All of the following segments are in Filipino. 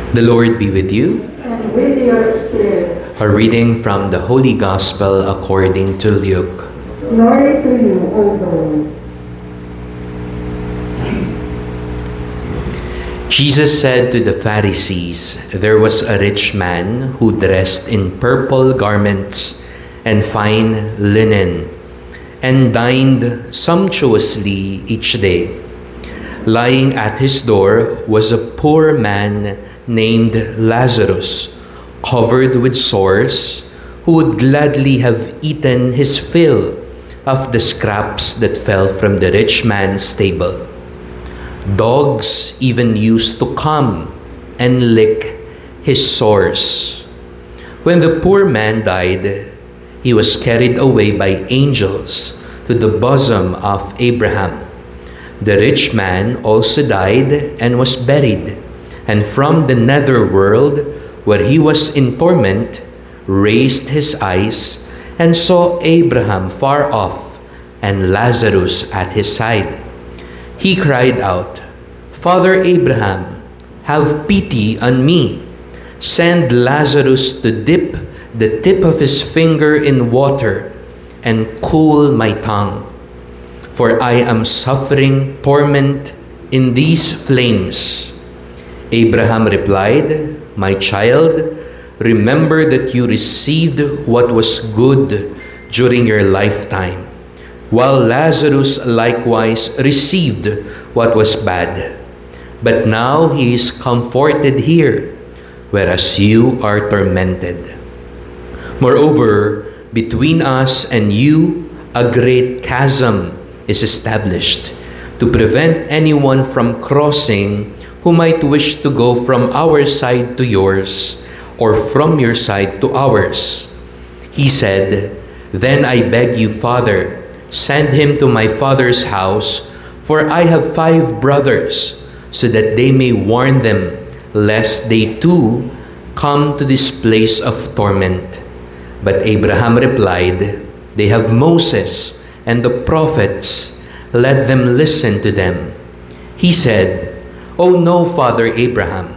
The Lord be with you. And with your spirit. A reading from the Holy Gospel according to Luke. Glory to you, O Lord. Jesus said to the Pharisees, "There was a rich man who dressed in purple garments and fine linen, and dined sumptuously each day. Lying at his door was a poor man named Lazarus, covered with sores, who would gladly have eaten his fill of the scraps that fell from the rich man's table. Dogs even used to come and lick his sores. When the poor man died, he was carried away by angels to the bosom of Abraham. The rich man also died and was buried, and from the netherworld, where he was in torment, raised his eyes and saw Abraham far off and Lazarus at his side. He cried out, 'Father Abraham, have pity on me. Send Lazarus to dip the tip of his finger in water and cool my tongue, for I am suffering torment in these flames.' Abraham replied, 'My child, remember that you received what was good during your lifetime, while Lazarus likewise received what was bad. But now he is comforted here, whereas you are tormented. Moreover, between us and you, a great chasm is established, to prevent anyone from crossing who might wish to go from our side to yours, or from your side to ours.' He said, 'Then I beg you, Father, send him to my father's house, for I have 5 brothers, so that they may warn them, lest they too come to this place of torment.' But Abraham replied, 'They have Moses and the prophets. Let them listen to them.' He said, 'Oh no, Father Abraham,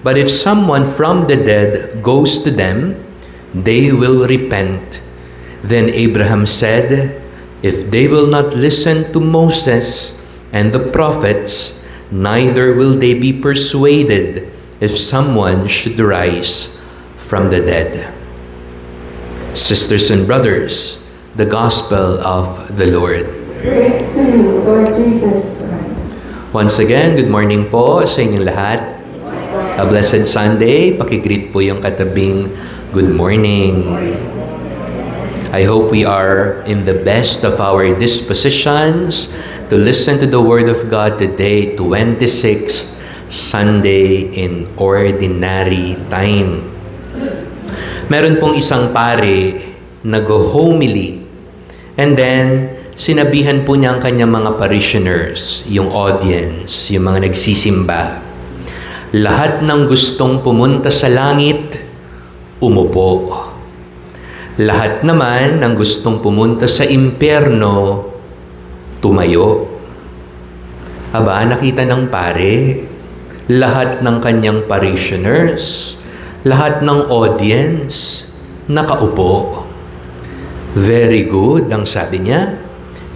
but if someone from the dead goes to them, they will repent.' Then Abraham said, 'If they will not listen to Moses and the prophets, neither will they be persuaded if someone should rise from the dead.'" Sisters and brothers, the Gospel of the Lord. Praise to you, Lord Jesus Christ. Once again, good morning po sa inyong lahat. A blessed Sunday. Pakigreet po yung katabing good morning. I hope we are in the best of our dispositions to listen to the Word of God today, 26th Sunday in Ordinary Time. Meron pong isang pare nag-homily, and then sinabihan po niya ang kanyang mga parishioners, yung audience, yung mga nagsisimba, lahat ng gustong pumunta sa langit, umupo. Lahat naman ng gustong pumunta sa impyerno, tumayo. Aba, nakita ng pare, lahat ng kanyang parishioners, lahat ng audience, nakaupo. Very good, ang sabi niya.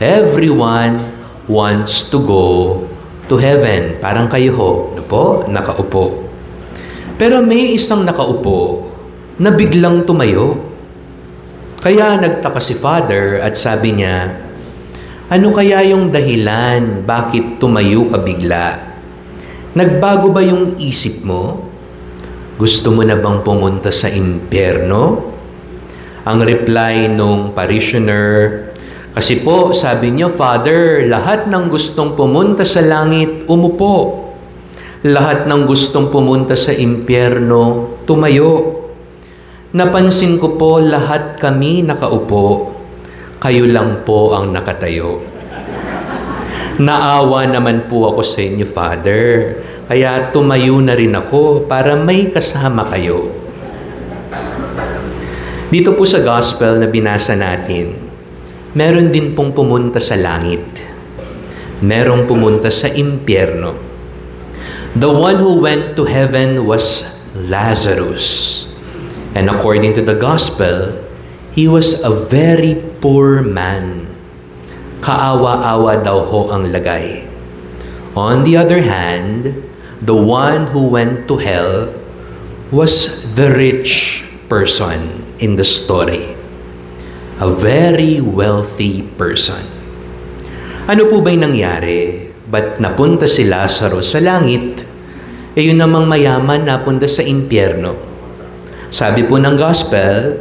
Everyone wants to go to heaven. Parang kayo ho, ano po? Nakaupo. Pero may isang nakaupo na biglang tumayo. Kaya nagtaka si Father at sabi niya, "Ano kaya yung dahilan bakit tumayo ka bigla? Nagbago ba yung isip mo? Gusto mo na bang pumunta sa impyerno?" Ang reply nung parishioner, "Kasi po, sabi niyo, Father, lahat ng gustong pumunta sa langit, umupo. Lahat ng gustong pumunta sa impyerno, tumayo. Napansin ko po, lahat kami nakaupo. Kayo lang po ang nakatayo. Naawa naman po ako sa inyo, Father. Kaya tumayo na rin ako para may kasama kayo." Dito po sa gospel na binasa natin, meron din pong pumunta sa langit. Merong pumunta sa impyerno. The one who went to heaven was Lazarus. And according to the gospel, he was a very poor man. Kaawa-awa daw ho ang lagay. On the other hand, the one who went to hell was the rich person in the story. A very wealthy person. Ano po ba'y nangyari? Ba't napunta si Lazarus sa langit? E yun namang mayaman napunta sa impyerno. Sabi po ng gospel,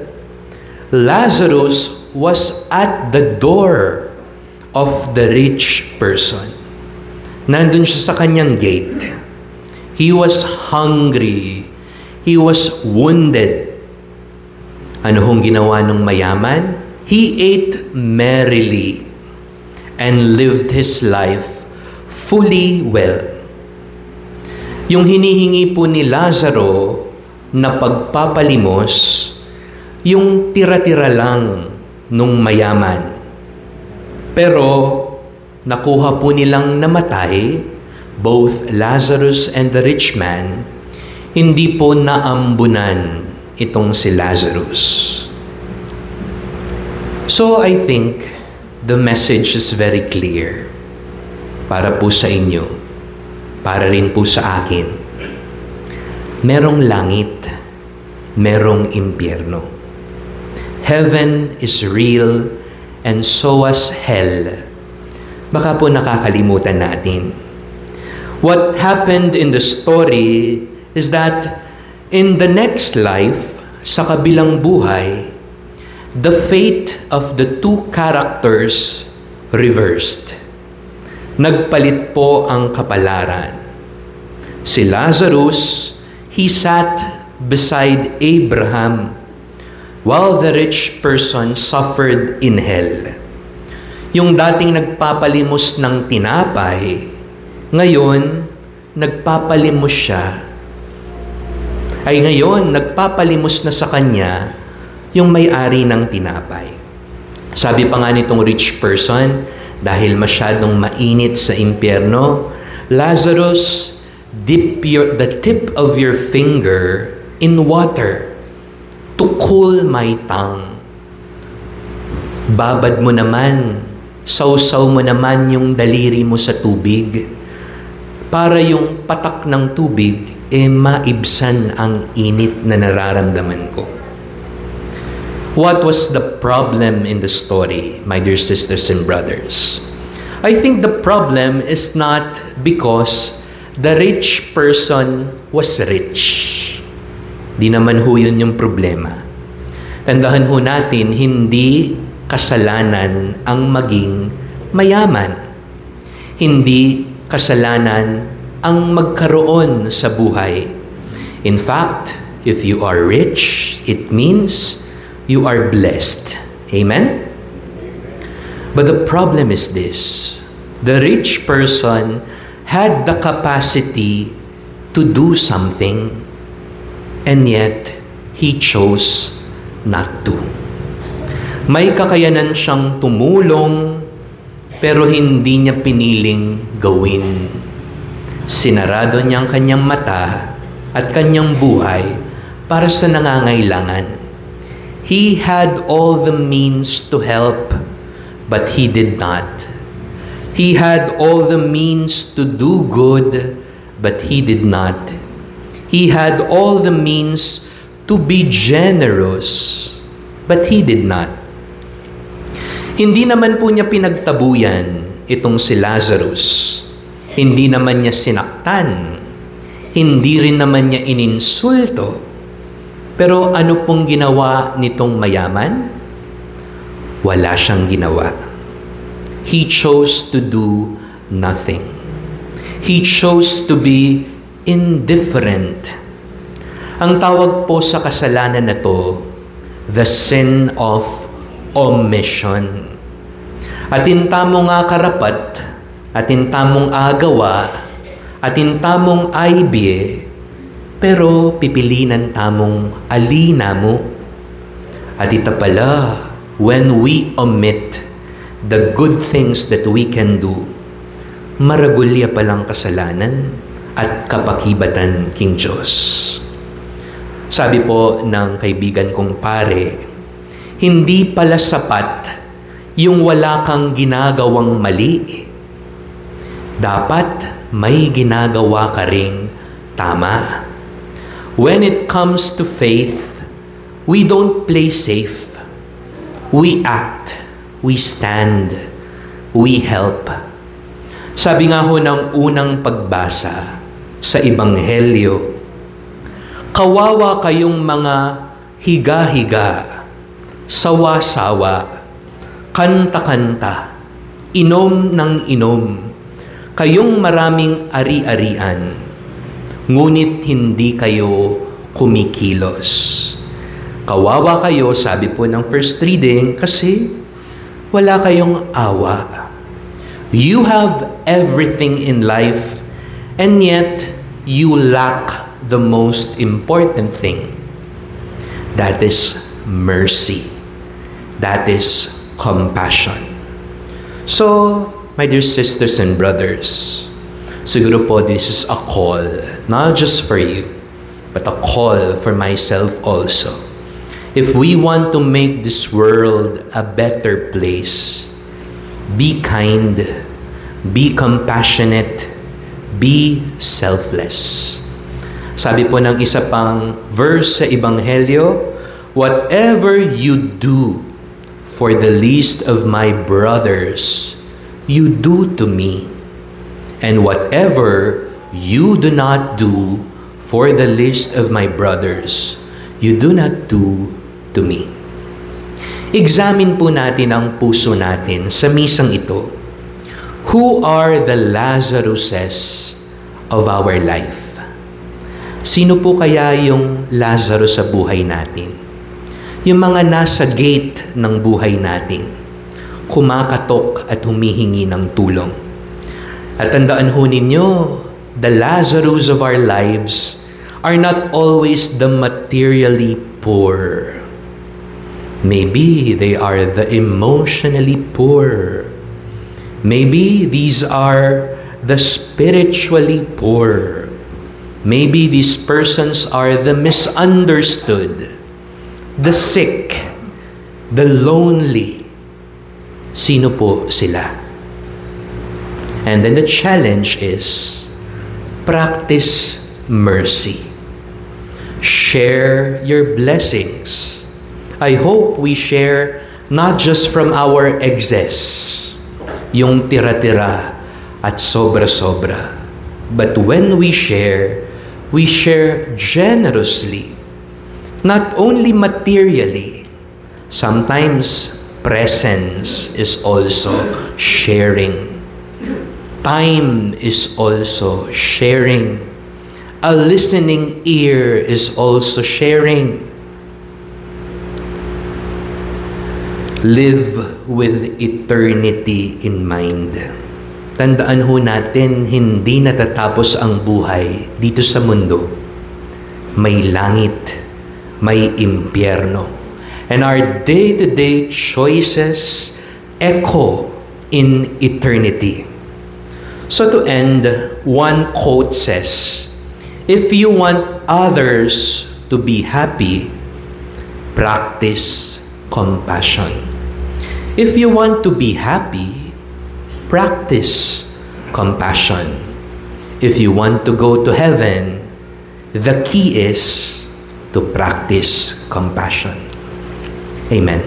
Lazarus was at the door of the rich person. Nandun siya sa kanyang gate. He was hungry. He was wounded. Ano hong ginawa ng mayaman? He ate merrily and lived his life fully well. Yung hinihingi po ni Lazaro na pagpapalimos, yung tira-tira lang nung mayaman. Pero nakuha po nilang namatay, both Lazarus and the rich man, hindi po naambunan itong si Lazarus. So I think the message is very clear para po sa inyo, para rin po sa akin. Merong langit, merong impyerno. Heaven is real and so was hell. Baka po nakakalimutan natin. What happened in the story is that in the next life, sa kabilang buhay, the fate of the two characters reversed. Nagpalit po ang kapalaran. Si Lazarus, he sat beside Abraham, while the rich person suffered in hell. Yung dating nagpapalimos ng tinapay, ngayon, nagpapalimos siya. Ngayon, nagpapalimos na sa kanya yung may-ari ng tinapay. Sabi pa nga nitong rich person, dahil masyadong mainit sa impyerno, Lazarus, dip the tip of your finger in water to cool my tongue. Babad mo naman, sausaw mo naman yung daliri mo sa tubig para yung patak ng tubig maibsan ang init na nararamdaman ko. What was the problem in the story, my dear sisters and brothers? I think the problem is not because the rich person was rich. Di naman ho yun yung problema. Tandahan ho natin, hindi kasalanan ang maging mayaman. Hindi kasalanan ang magkaroon sa buhay. In fact, if you are rich, it means you are blessed. Amen? But the problem is this. The rich person had the capacity to do something, and yet he chose not to. May kakayanan siyang tumulong, pero hindi niya piniling gawin. Sinarado niya ang kanyang mata at kanyang buhay para sa nangangailangan. He had all the means to help, but he did not. He had all the means to do good, but he did not. He had all the means to be generous, but he did not. Hindi naman po niya pinagtabuyan itong si Lazarus. Hindi naman niya sinaktan. Hindi rin naman niya ininsulto. Pero ano pong ginawa nitong mayaman? Wala siyang ginawa. He chose to do nothing. He chose to be indifferent. Ang tawag po sa kasalanan na to, the sin of omission. Atin tamong karapat, atin tamong agawa, atin tamong aibye, pero pipilinan tamong alina mo. At ito pala, when we omit the good things that we can do, maragulya palang kasalanan at kapakibatan king Diyos. Sabi po ng kaibigan kong pare, hindi pala sapat yung wala kang ginagawang mali. Dapat may ginagawa ka ring tama. When it comes to faith, we don't play safe. We act, we stand, we help. Sabi nga ho ng unang pagbasa sa Ebanghelyo, kawawa kayong mga higa-higa, sawa-sawa, kanta-kanta, inom ng inom, kayong maraming ari-arian, ngunit hindi kayo kumikilos. Kawawa kayo, sabi po ng first reading, kasi wala kayong awa. You have everything in life, and yet you lack the most important thing. That is mercy. That is compassion. So, my dear sisters and brothers, siguro po this is a call, not just for you, but a call for myself also. If we want to make this world a better place, be kind, be compassionate, be selfless. Sabi po ng isa pang verse sa Ebanghelyo, whatever you do for the least of my brothers, you do to me. And whatever you do not do for the least of my brothers, you do not do to me. Examine po natin ang puso natin sa misang ito. Who are the Lazaruses of our life? Sino po kaya yung Lazarus sa buhay natin? Yung mga nasa gate ng buhay natin, kumakatok at humihingi ng tulong. At tandaan ho ninyo, the Lazarus of our lives are not always the materially poor. Maybe they are the emotionally poor. Maybe these are the spiritually poor. Maybe these persons are the misunderstood, the sick, the lonely. Sino po sila? And then the challenge is, practice mercy. Share your blessings. I hope we share not just from our excess, yung tira-tira at sobra-sobra. But when we share generously, not only materially. Sometimes presence is also sharing. Time is also sharing. A listening ear is also sharing. Live with eternity in mind. Tandaan ho natin, hindi natatapos ang buhay dito sa mundo. May langit, may impyerno. And our day-to-day choices echo in eternity. So to end, one quote says, if you want others to be happy, practice compassion. If you want to be happy, practice compassion. If you want to go to heaven, the key is to practice compassion. Amen.